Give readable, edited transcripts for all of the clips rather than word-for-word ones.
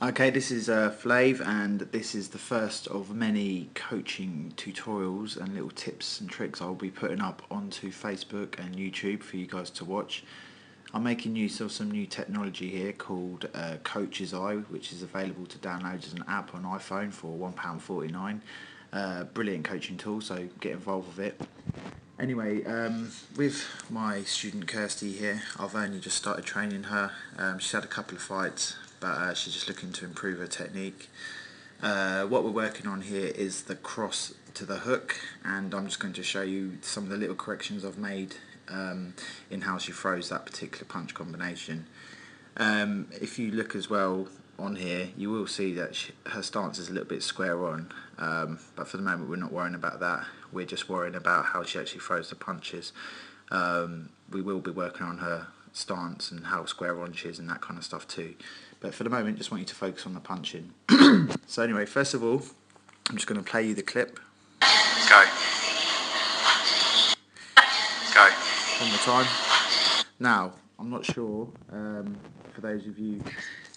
Okay, this is Flav, and this is the first of many coaching tutorials and little tips and tricks I'll be putting up onto Facebook and YouTube for you guys to watch. I'm making use of some new technology here called Coach's Eye, which is available to download as an app on iPhone for £1.49. Brilliant coaching tool, so get involved with it. Anyway, with my student Kirsty here, I've only just started training her. She's had a couple of fights, but she's just looking to improve her technique. What we're working on here is the cross to the hook, and I'm just going to show you some of the little corrections I've made in how she throws that particular punch combination. If you look as well on here, you will see that her stance is a little bit square on, but for the moment we're not worrying about that. We're just worrying about how she actually throws the punches. We will be working on her stance and how square on she is and that kind of stuff too, but for the moment just want you to focus on the punching. So anyway, first of all, I'm just going to play you the clip. Go. Go. One more time. Now, I'm not sure, for those of you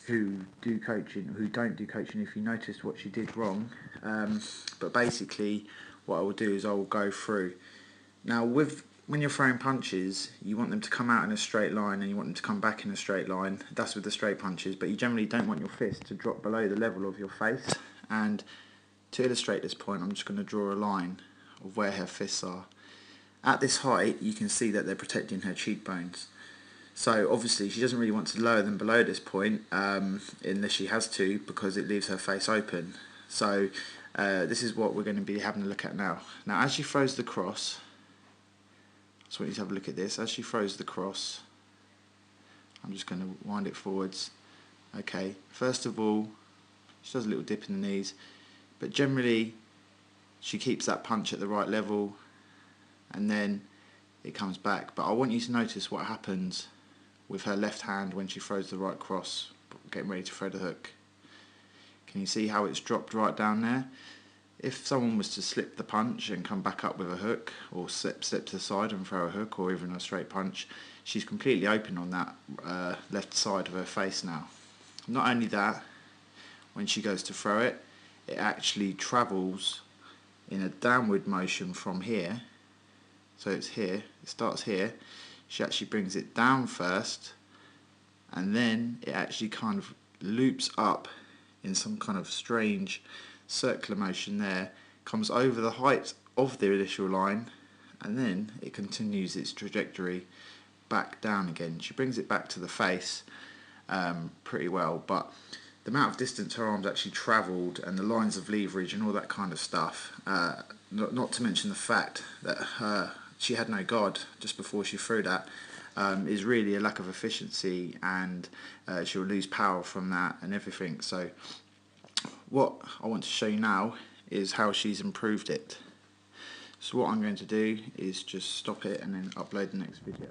who do coaching, who don't do coaching, if you noticed what she did wrong, but basically what I will do is I will go through. Now, when you're throwing punches, you want them to come out in a straight line and you want them to come back in a straight line. That's with the straight punches, but you generally don't want your fist to drop below the level of your face. And to illustrate this point, I'm just going to draw a line of where her fists are. At this height, you can see that they're protecting her cheekbones. So obviously she doesn't really want to lower them below this point, unless she has to, because it leaves her face open. So this is what we're going to be having a look at now. Now, as she throws the cross, I just want you to have a look at this. As she throws the cross, I'm just going to wind it forwards. Okay, first of all, she does a little dip in the knees, but generally she keeps that punch at the right level, and then it comes back. But I want you to notice what happens with her left hand when she throws the right cross, getting ready to throw the hook. Can you see how it's dropped right down there? If someone was to slip the punch and come back up with a hook, or slip to the side and throw a hook, or even a straight punch, she's completely open on that left side of her face now. Not only that, when she goes to throw it, it actually travels in a downward motion from here. So it's here, it starts here, she actually brings it down first, and then it actually kind of loops up in some kind of strange circular motion there, comes over the height of the initial line, and then it continues its trajectory back down again. She brings it back to the face pretty well, but the amount of distance her arms actually travelled and the lines of leverage and all that kind of stuff, not to mention the fact that she had no guard just before she threw that, is really a lack of efficiency, and she'll lose power from that and everything. So what I want to show you now is how she's improved it. So what I'm going to do is just stop it and then upload the next video.